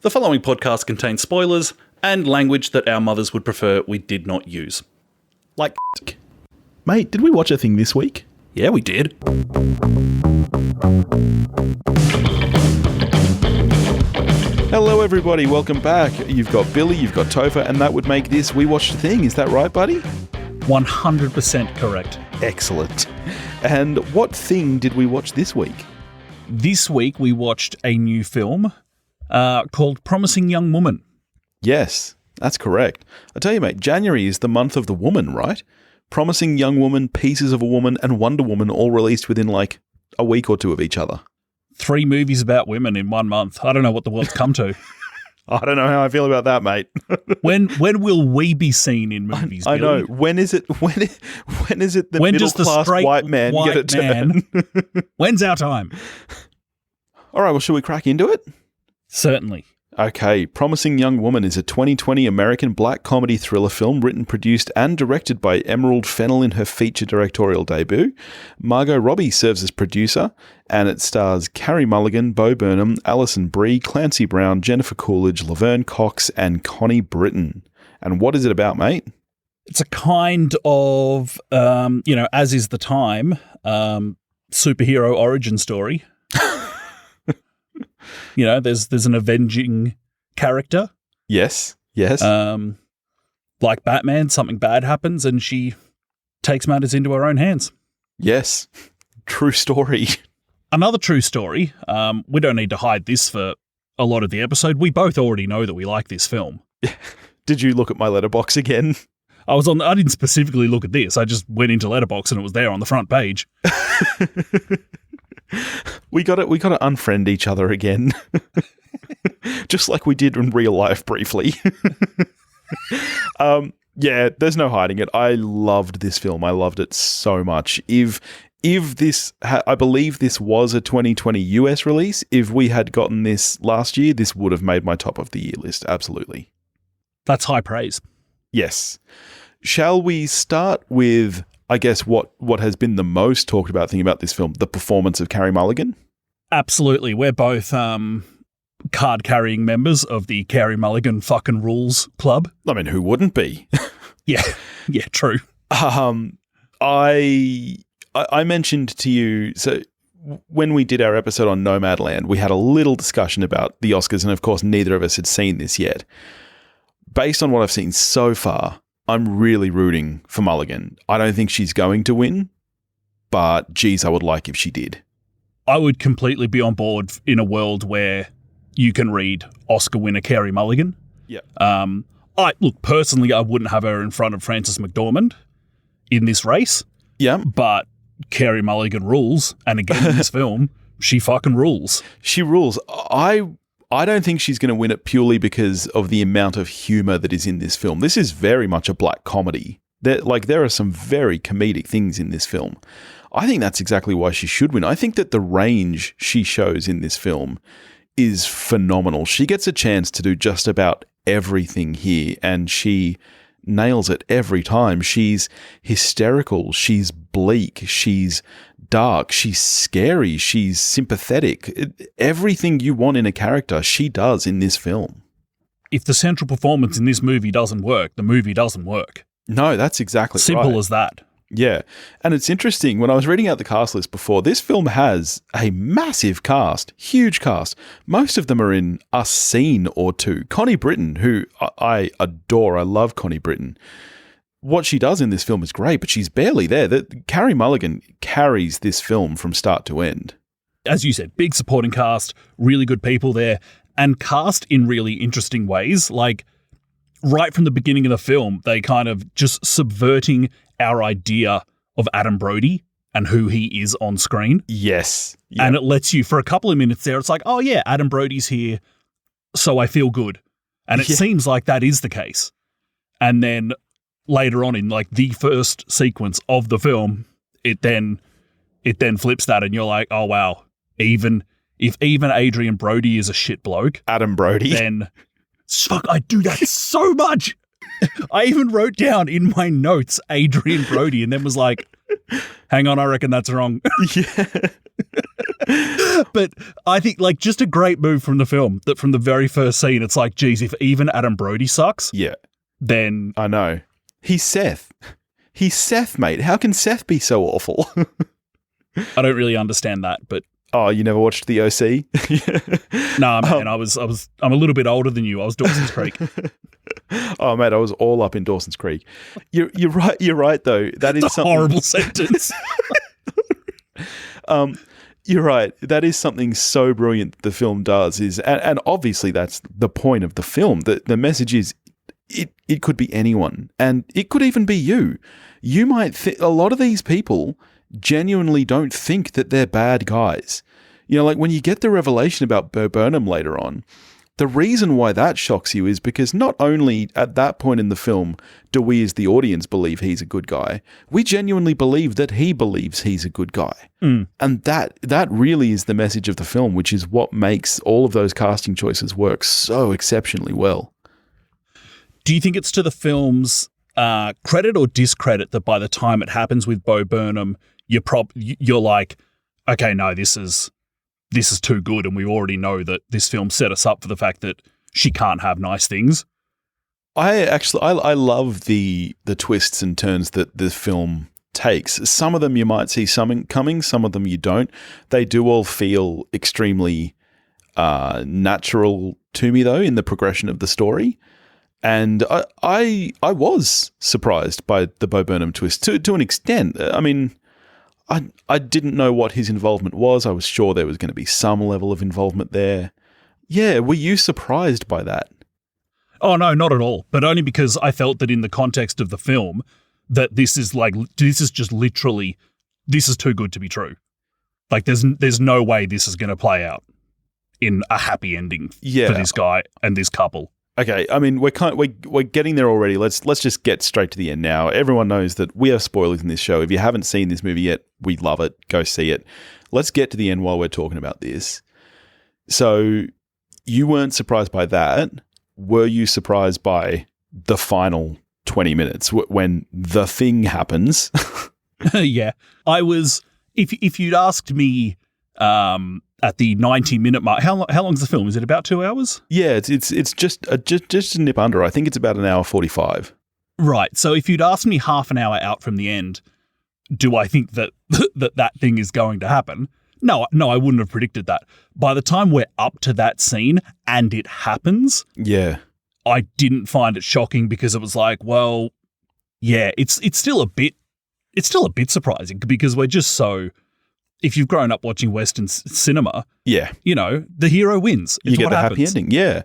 The following podcast contains spoilers and language that our mothers would prefer we did not use. Like Mate, did we watch a thing this week? Yeah, we did. Hello everybody, welcome back. You've got Billy, you've got Topher, and that would make this We Watched a Thing. Is that right, buddy? 100% correct. Excellent. And what thing did we watch this week? This week we watched a new film called Promising Young Woman. Yes, that's correct. I tell you, mate, January is the month of the woman, right? Promising Young Woman, Pieces of a Woman, and Wonder Woman all released within like a week or two of each other. 3 movies about women in 1 month. I don't know what the world's come to. I don't know how I feel about that, mate. When will we be seen in movies, I Billy? know. When is it the middle-class white man get a turn? When's our time? All right, well, shall we crack into it? Certainly. Okay, Promising Young Woman is a 2020 American black comedy thriller film written, produced, and directed by Emerald Fennell in her feature directorial debut. Margot Robbie serves as producer, and it stars Carey Mulligan, Burnham, Alison Brie, Clancy Brown, Jennifer Coolidge, Laverne Cox, and Connie Britton. And what is it about, mate? It's a kind of, as is the time, superhero origin story. There's an avenging character. Yes. Like Batman, something bad happens and she takes matters into her own hands. Yes. True story. Another true story. We don't need to hide this for a lot of the episode. We both already know that we like this film. Did you look at my letterbox again? I didn't specifically look at this. I just went into Letterboxd and it was there on the front page. We got to unfriend each other again. Just like we did in real life briefly. Yeah, there's no hiding it. I loved this film. I loved it so much. If this, I believe this was a 2020 US release. If we had gotten this last year, this would have made my top of the year list. Absolutely. That's high praise. Yes. Shall we start with, I guess, what has been the most talked about thing about this film, the performance of Carey Mulligan? Absolutely. We're both card-carrying members of the Carey Mulligan fucking rules club. I mean, who wouldn't be? Yeah, true. I mentioned to you, so when we did our episode on Nomadland, we had a little discussion about the Oscars, and of course, neither of us had seen this yet. Based on what I've seen so far, I'm really rooting for Mulligan. I don't think she's going to win, but geez, I would like if she did. I would completely be on board in a world where you can read Oscar winner Carey Mulligan. Yeah. Personally, I wouldn't have her in front of Frances McDormand in this race. Yeah. But Carey Mulligan rules, and again in this film, she fucking rules. She rules. I don't think she's going to win it purely because of the amount of humor that is in this film. This is very much a black comedy. There are some very comedic things in this film. I think that's exactly why she should win. I think that the range she shows in this film is phenomenal. She gets a chance to do just about everything here, and she nails it every time. She's hysterical. She's bleak. She's dark, she's scary, she's sympathetic. Everything you want in a character, she does in this film. If the central performance in this movie doesn't work, the movie doesn't work. No, that's exactly Simple right. as that. Yeah. And it's interesting, when I was reading out the cast list before, this film has a massive cast, huge cast. Most of them are in a scene or two. Connie Britton, who I adore, I love Connie Britton. What she does in this film is great, but she's barely there. Carey Mulligan carries this film from start to end. As you said, big supporting cast, really good people there, and cast in really interesting ways. Like, right from the beginning of the film, they kind of just subverting our idea of Adam Brody and who he is on screen. Yes. Yep. And it lets you, for a couple of minutes there, it's like, oh yeah, Adam Brody's here, so I feel good. And it seems like that is the case. And then later on in like the first sequence of the film, it then flips that and you're like, oh wow, even Adrian Brody is a shit bloke, Adam Brody, then fuck, I do that so much. I even wrote down in my notes Adrian Brody and then was like, hang on, I reckon that's wrong. Yeah. But I think like just a great move from the film that from the very first scene, it's like, geez, if even Adam Brody sucks, Yeah. then I know. He's Seth. He's Seth, mate. How can Seth be so awful? I don't really understand that, but Oh, you never watched The OC? nah, man, I'm a little bit older than you. I was Dawson's Creek. Oh, mate, I was all up in Dawson's Creek. You're right. You're right, though. That is It's a something horrible sentence. You're right. That is something so brilliant the film does. And obviously that's the point of the film. The message is it could be anyone, and it could even be you. You might a lot of these people genuinely don't think that they're bad guys. You know, like when you get the revelation about Bo Burnham later on, the reason why that shocks you is because not only at that point in the film do we as the audience believe he's a good guy, we genuinely believe that he believes he's a good guy. Mm. And that really is the message of the film, which is what makes all of those casting choices work so exceptionally well. Do you think it's to the film's credit or discredit that by the time it happens with Bo Burnham, you're like, okay, no, this is too good, and we already know that this film set us up for the fact that she can't have nice things? I love the twists and turns that the film takes. Some of them you might see coming, some of them you don't. They do all feel extremely natural to me, though, in the progression of the story. And I was surprised by the Bo Burnham twist to an extent. I mean, I didn't know what his involvement was. I was sure there was going to be some level of involvement there. Yeah, were you surprised by that? Oh, no, not at all. But only because I felt that in the context of the film, that this is just literally, this is too good to be true. Like, there's no way this is going to play out in a happy ending for this guy and this couple. Okay, I mean, we're getting there already. Let's just get straight to the end now. Everyone knows that we have spoilers in this show. If you haven't seen this movie yet, we love it. Go see it. Let's get to the end while we're talking about this. So, you weren't surprised by that. Were you surprised by the final 20 minutes when the thing happens? Yeah, I was. If you'd asked me at the 90-minute mark, how long's the film? Is it about 2 hours? Yeah, it's just a nip under. I think it's about an hour 45. Right. So if you'd asked me half an hour out from the end, do I think that that thing is going to happen? No, I wouldn't have predicted that. By the time we're up to that scene and it happens, yeah, I didn't find it shocking because it was like, well, yeah, it's still a bit surprising because we're just so. If you've grown up watching Western cinema, yeah, you know, the hero wins. You get the happy ending, yeah.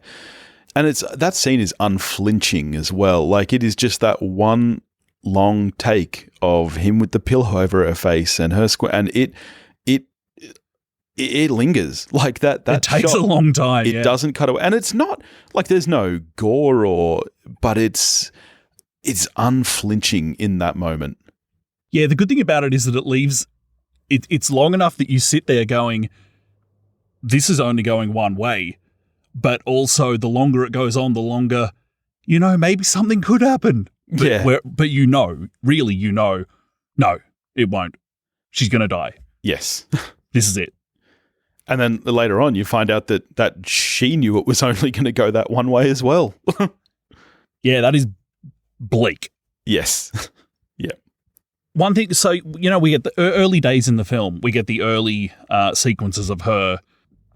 And that scene is unflinching as well. Like it is just that one long take of him with the pillow over her face and her and it lingers like that. That it takes shot, a long time. It doesn't cut away, and it's not like there's no gore but it's unflinching in that moment. Yeah, the good thing about it is that it leaves. It's long enough that you sit there going, this is only going one way, but also the longer it goes on, the longer, you know, maybe something could happen. But, but really, no, it won't. She's going to die. Yes. This is it. And then later on, you find out that she knew it was only going to go that one way as well. Yeah, that is bleak. Yes. Yeah. One thing, so, you know, we get the early days in the film, we get the early sequences of her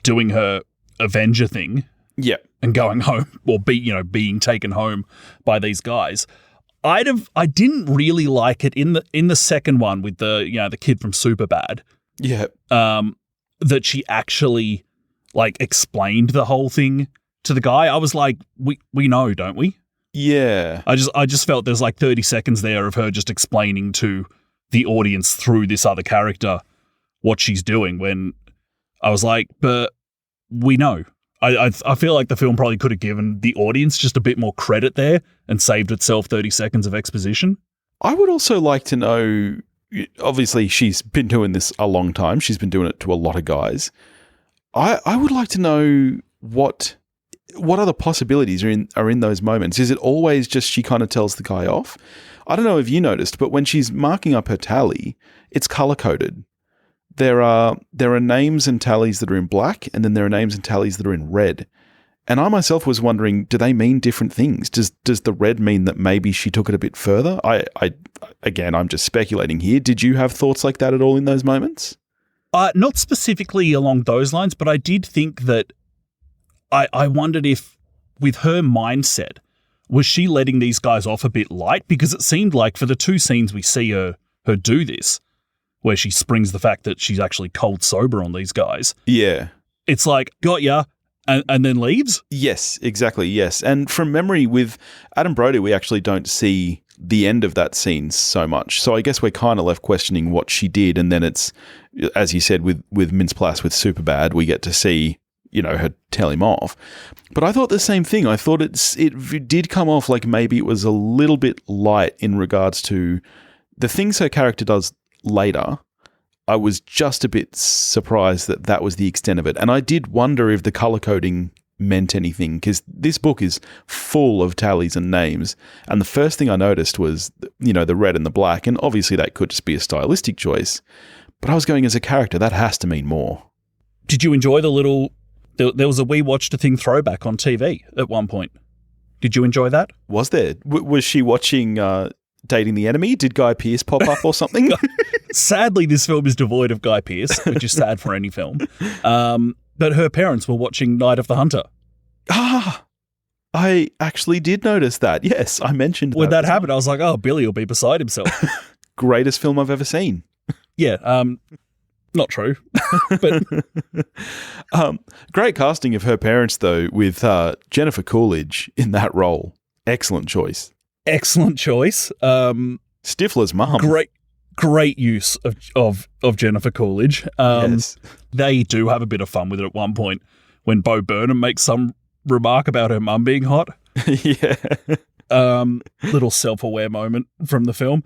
doing her Avenger thing. Yeah. And going home, or being taken home by these guys. I didn't really like it in the second one with the kid from Superbad. Yeah. That she actually like explained the whole thing to the guy. I was like, we know, don't we? Yeah. I just felt there's like 30 seconds there of her just explaining to the audience through this other character what she's doing when I was like, but we know. I feel like the film probably could have given the audience just a bit more credit there and saved itself 30 seconds of exposition. I would also like to know, obviously she's been doing this a long time. She's been doing it to a lot of guys. I would like to know what what other possibilities are in those moments? Is it always just she kind of tells the guy off? I don't know if you noticed, but when she's marking up her tally, it's color-coded. There are names and tallies that are in black, and then there are names and tallies that are in red. And I myself was wondering, do they mean different things? Does the red mean that maybe she took it a bit further? Again, I'm just speculating here. Did you have thoughts like that at all in those moments? Not specifically along those lines, but I did think that I wondered if, with her mindset, was she letting these guys off a bit light? Because it seemed like for the two scenes we see her do this, where she springs the fact that she's actually cold sober on these guys. Yeah. It's like, got ya, and then leaves? Yes, exactly, yes. And from memory, with Adam Brody, we actually don't see the end of that scene so much. So I guess we're kind of left questioning what she did, and then it's, as you said, with Mintz-Plasse with Superbad, we get to see, her tell him off. But I thought the same thing. I thought it did come off like maybe it was a little bit light in regards to the things her character does later. I was just a bit surprised that was the extent of it. And I did wonder if the color coding meant anything, because this book is full of tallies and names. And the first thing I noticed was, the red and the black. And obviously that could just be a stylistic choice. But I was going, as a character, that has to mean more. Did you enjoy there was a We Watched a Thing throwback on TV at one point? Did you enjoy that? Was there? Was she watching Dating the Enemy? Did Guy Pearce pop up or something? Sadly, this film is devoid of Guy Pearce, which is sad for any film. But her parents were watching Night of the Hunter. Ah, I actually did notice that. Yes, I mentioned that. When that happened, I was like, oh, Billy will be beside himself. Greatest film I've ever seen. Yeah, not true. But great casting of her parents, though, with Jennifer Coolidge in that role. Excellent choice. Excellent choice. Stifler's mum. Great use of Jennifer Coolidge. Yes. They do have a bit of fun with it at one point when Bo Burnham makes some remark about her mum being hot. Yeah. Little self-aware moment from the film.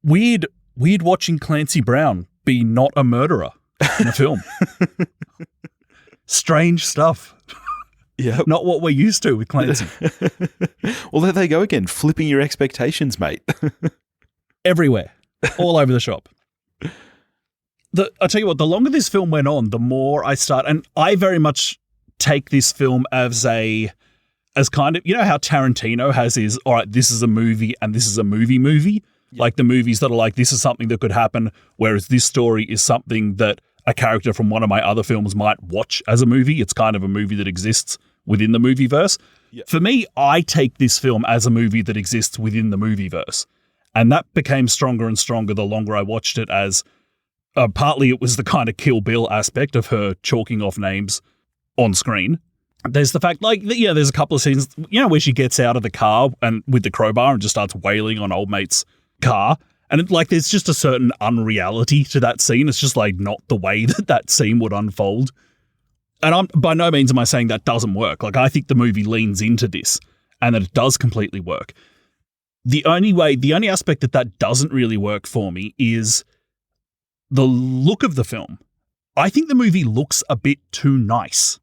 Weird watching Clancy Brown be not a murderer in a film. Strange stuff. Yeah. Not what we're used to with Clancy. Well, there they go again, flipping your expectations, mate. Everywhere. All over the shop. I tell you what, the longer this film went on, the more I start, and I very much take this film as kind of, how Tarantino has his, all right, this is a movie and this is a movie. Yeah. Like the movies that are like, this is something that could happen, whereas this story is something that a character from one of my other films might watch as a movie. It's kind of a movie that exists within the movieverse. Yeah. For me, I take this film as a movie that exists within the movieverse. And that became stronger and stronger the longer I watched it, as partly it was the kind of Kill Bill aspect of her chalking off names on screen. There's the fact, there's a couple of scenes, where she gets out of the car and with the crowbar and just starts wailing on old mate's car. And there's just a certain unreality to that scene. It's just not the way that scene would unfold. And by no means am I saying that doesn't work. I think the movie leans into this and that it does completely work. The only aspect that doesn't really work for me is the look of the film. I think the movie looks a bit too nice.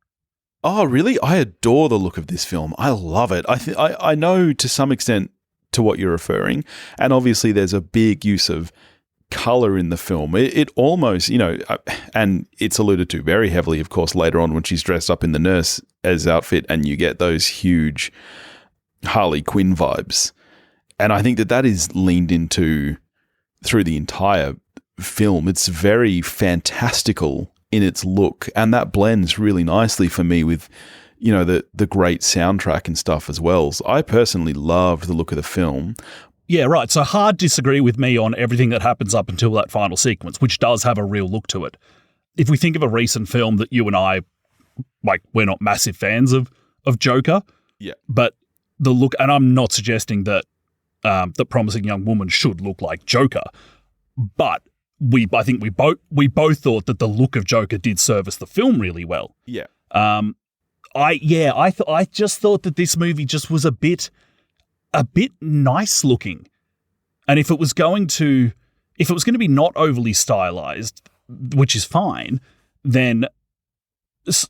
Oh, really? I adore the look of this film. I love it. I know to some extent to what you're referring, and obviously there's a big use of color in the film. It almost, and it's alluded to very heavily, of course, later on when she's dressed up in the nurse's outfit and you get those huge Harley Quinn vibes. And I think that is leaned into through the entire film. It's very fantastical in its look, and that blends really nicely for me with, the great soundtrack and stuff as well. So I personally loved the look of the film. Yeah, right. So hard disagree with me on everything that happens up until that final sequence, which does have a real look to it. If we think of a recent film that you and I, we're not massive fans of Joker. Yeah. But the look, and I'm not suggesting that The Promising Young Woman should look like Joker, but I think we both thought that the look of Joker did service the film really well. Yeah. I just thought that this movie just was a bit nice looking. And if it was going to be not overly stylized, which is fine, then this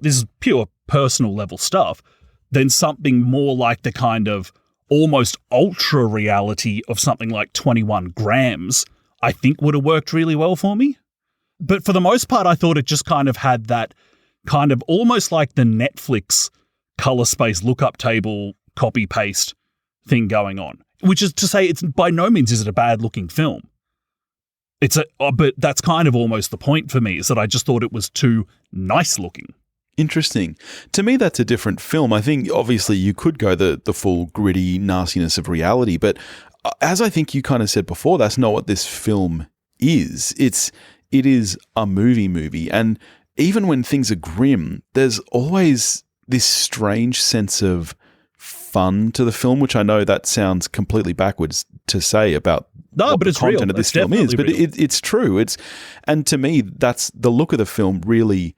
is pure personal level stuff, then something more like the kind of almost ultra reality of something like 21 Grams, I think would have worked really well for me. But for the most part, I thought it just kind of had that kind of almost like the Netflix color space lookup table copy paste thing going on, which is to say it's by no means is it a bad looking film. But that's kind of almost the point for me, is that I just thought it was too nice looking. Interesting. To me, that's a different film. I think obviously you could go the full gritty nastiness of reality, but as I think you kind of said before, that's not what this film is. It is a movie, and even when things are grim, there's always this strange sense of fun to the film, which I know that sounds completely backwards to say about but the it's content real. of this film is, but it's true. And to me, that's the look of the film really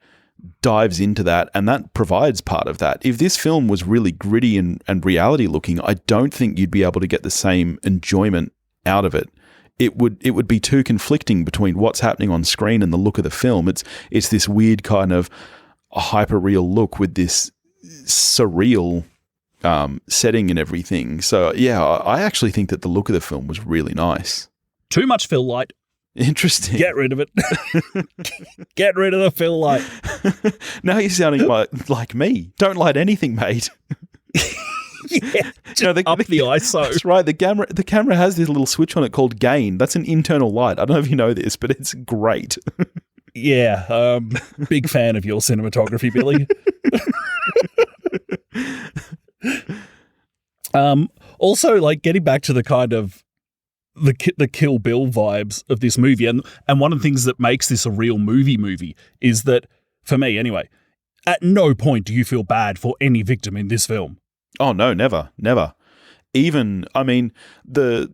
dives into that, and that provides part of that. If this film was really gritty and reality looking, I don't think you'd be able to get the same enjoyment out of it. It would be too conflicting between what's happening on screen and the look of the film. It's this weird kind of hyper real look with this surreal setting and everything. So yeah, I actually think that the look of the film was really nice. Too much fill light. Interesting. Get rid of it. Get rid of the fill light. Now you're sounding like me. Don't light anything, mate. Yeah, up the ISO. That's right. The camera has this little switch on it called gain. That's an internal light. I don't know if you know this, but it's great. Yeah, big fan of your cinematography, Billy. Also, like getting back to the kind of the Kill Bill vibes of this movie, and one of the things that makes this a real movie is that, for me anyway, at no point do you feel bad for any victim in this film. Oh no, never. Even, I mean, the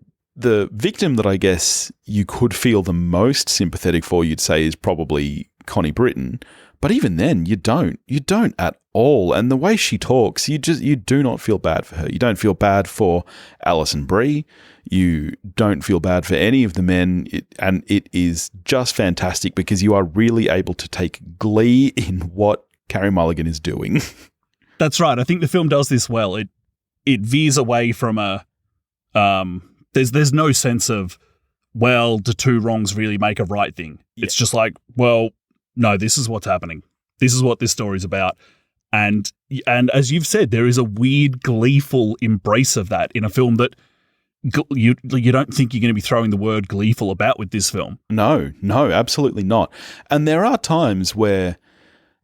victim that I guess you could feel the most sympathetic for, you'd say, is probably Connie Britton. But even then, you don't at all. And the way she talks, you do not feel bad for her. You don't feel bad for Alison Brie. You don't feel bad for any of the men. And it is just fantastic because you are really able to take glee in what Carey Mulligan is doing. That's right. I think the film does this well. It veers away from there's no sense of, well, do two wrongs really make a right thing? Yeah. It's just like, well, no, this is what's happening. This is what this story's about. And as you've said, there is a weird, gleeful embrace of that in a film that you don't think you're going to be throwing the word gleeful about with this film. No, absolutely not. And there are times where,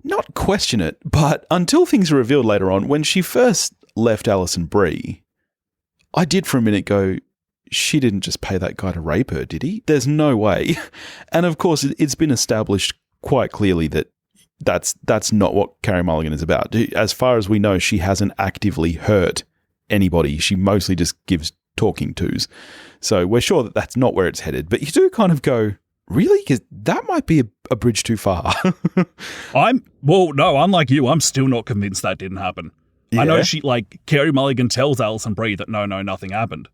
not question it, but until things are revealed later on, when she first left Alison Brie, I did for a minute go, she didn't just pay that guy to rape her, did he? There's no way. And of course, it's been established quite clearly that that's not what Carey Mulligan is about. As far as we know, she hasn't actively hurt anybody. She mostly just gives talking tos. So we're sure that that's not where it's headed. But you do kind of go, really? Because that might be a bridge too far. Unlike you, I'm still not convinced that didn't happen. Yeah. I know Carey Mulligan tells Alison Brie that no, nothing happened.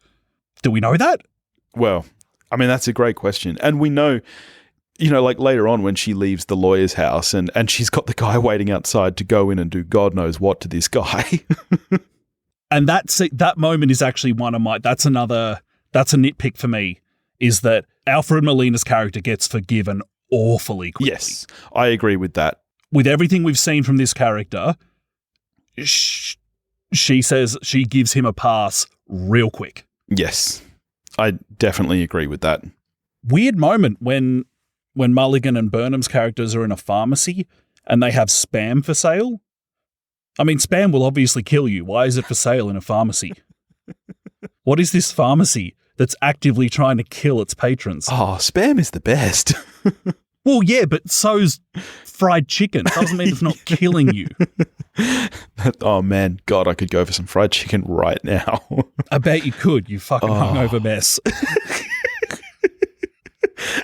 Do we know that? Well, I mean, that's a great question. And we know, like later on when she leaves the lawyer's house and she's got the guy waiting outside to go in and do God knows what to this guy. And that moment is actually that's a nitpick for me, is that Alfred Molina's character gets forgiven awfully quickly. Yes, I agree with that. With everything we've seen from this character, she says she gives him a pass real quick. Yes, I definitely agree with that. Weird moment when Mulligan and Burnham's characters are in a pharmacy and they have Spam for sale. I mean, Spam will obviously kill you. Why is it for sale in a pharmacy? What is this pharmacy that's actively trying to kill its patrons? Oh, Spam is the best. Well, yeah, but so's fried chicken. Doesn't mean it's not killing you. Oh, man. God, I could go for some fried chicken right now. I bet you could, you fucking hungover mess.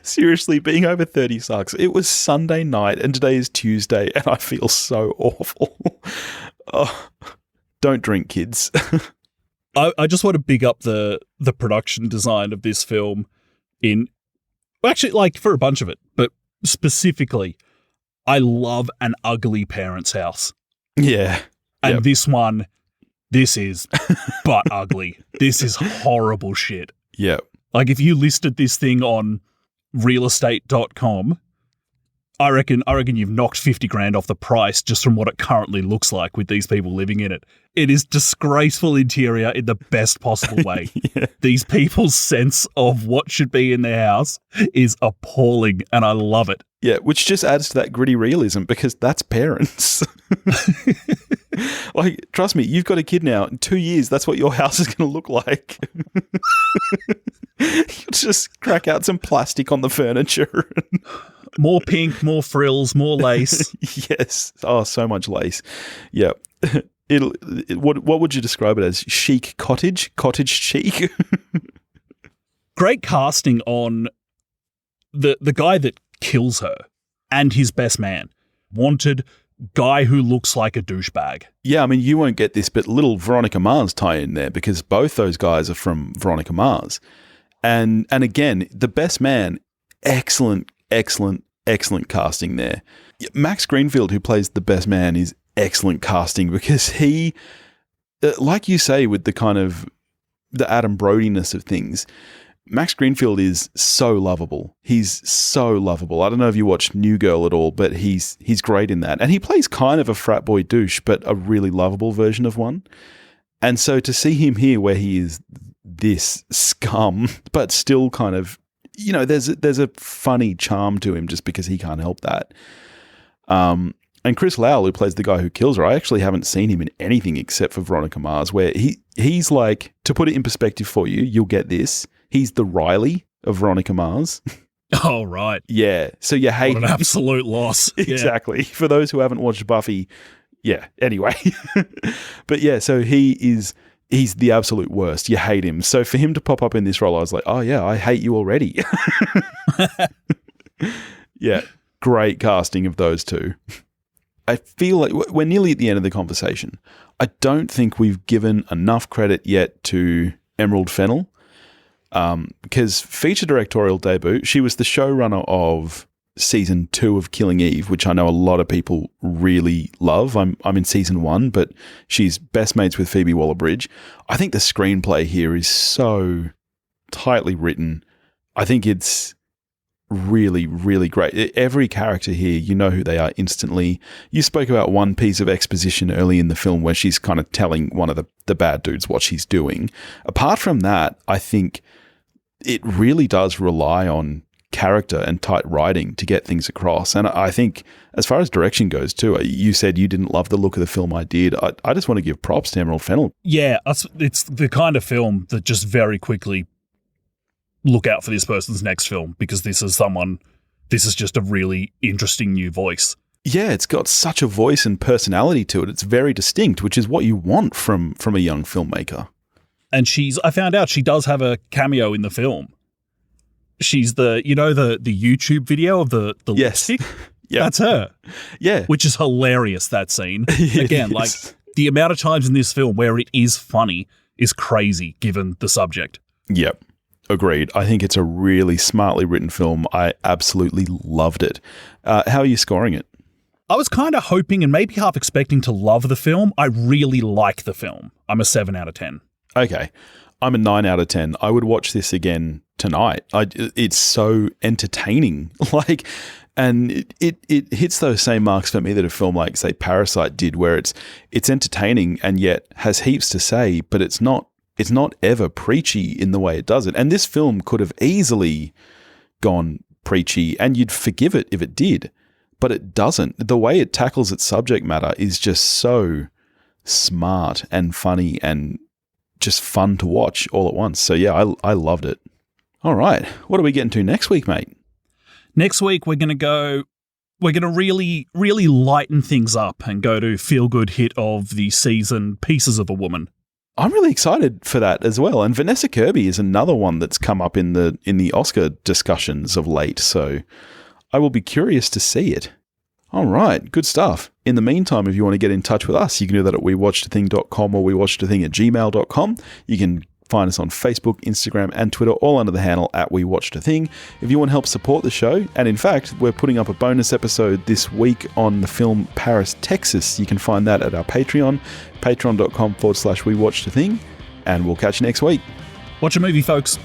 Seriously, being over 30 sucks. It was Sunday night and today is Tuesday and I feel so awful. Oh, don't drink, kids. I just want to big up the production design of this film for a bunch of it, but specifically, I love an ugly parents' house. Yeah. And this one, this is butt ugly. This is horrible shit. Yep. Like if you listed this thing on realestate.com, I reckon you've knocked 50 grand off the price just from what it currently looks like with these people living in it. It is disgraceful interior in the best possible way. Yeah. These people's sense of what should be in their house is appalling, and I love it. Yeah, which just adds to that gritty realism because that's parents. Like, trust me, you've got a kid now. In 2 years, that's what your house is going to look like. You just crack out some plastic on the furniture. More pink, more frills, more lace. Yes. Oh, so much lace. Yeah. What would you describe it as? Chic cottage? Cottage chic? Great casting on the guy that kills her and his best man. Wanted guy who looks like a douchebag. Yeah, I mean, you won't get this, but little Veronica Mars tie in there because both those guys are from Veronica Mars. And again, the best man, excellent casting there. Max Greenfield, who plays the best man, is excellent casting because he, like you say, with the kind of the Adam Brody-ness of things, Max Greenfield is so lovable. He's so lovable. I don't know if you watched New Girl at all, but he's great in that. And he plays kind of a frat boy douche, but a really lovable version of one. And so to see him here where he is this scum, but still kind of, you know, there's a funny charm to him just because he can't help that. And Chris Lowell, who plays the guy who kills her, I actually haven't seen him in anything except for Veronica Mars, where he's like, to put it in perspective for you, you'll get this. He's the Riley of Veronica Mars. Oh, right. Yeah. So you hate what an absolute loss. Exactly. Yeah. For those who haven't watched Buffy, yeah. Anyway. But yeah, so he's the absolute worst. You hate him. So for him to pop up in this role, I was like, oh yeah, I hate you already. Yeah. Great casting of those two. I feel like we're nearly at the end of the conversation. I don't think we've given enough credit yet to Emerald Fennell. Because feature directorial debut, she was the showrunner of season 2 of Killing Eve, which I know a lot of people really love. I'm in season 1, but she's best mates with Phoebe Waller-Bridge. I think the screenplay here is so tightly written. I think it's really, really great. Every character here, you know who they are instantly. You spoke about one piece of exposition early in the film where she's kind of telling one of the bad dudes what she's doing. Apart from that, I think it really does rely on character and tight writing to get things across. And I think as far as direction goes too, you said you didn't love the look of the film. I did. I just want to give props to Emerald Fennell. Yeah, it's the kind of film that just very quickly look out for this person's next film because this is just a really interesting new voice. Yeah, it's got such a voice and personality to it. It's very distinct, which is what you want from a young filmmaker. And I found out she does have a cameo in the film. She's the YouTube video of the yes. lipstick? Yep. That's her. Yeah. Which is hilarious, that scene. Again, like the amount of times in this film where it is funny is crazy given the subject. Yep. Agreed. I think it's a really smartly written film. I absolutely loved it. How are you scoring it? I was kind of hoping and maybe half expecting to love the film. I really like the film. I'm a 7 out of 10. Okay. I'm a 9 out of 10. I would watch this again tonight. It's so entertaining. And it hits those same marks for me that a film like, say, Parasite did, where it's entertaining and yet has heaps to say, but it's not ever preachy in the way it does it. And this film could have easily gone preachy and you'd forgive it if it did, but it doesn't. The way it tackles its subject matter is just so smart and funny and just fun to watch all at once. So yeah, I loved it. All right. What are we getting to next week, mate? Next week, we're going to really, really lighten things up and go to feel-good hit of the season, Pieces of a Woman. I'm really excited for that as well. And Vanessa Kirby is another one that's come up in the Oscar discussions of late. So I will be curious to see it. All right. Good stuff. In the meantime, if you want to get in touch with us, you can do that at wewatchedathing.com or wewatchedathing@gmail.com. You can find us on Facebook, Instagram, and Twitter, all under the handle @WeWatchedAthing. If you want to help support the show, and in fact, we're putting up a bonus episode this week on the film Paris, Texas. You can find that at our Patreon, patreon.com/WeWatchedAthing, and we'll catch you next week. Watch a movie, folks.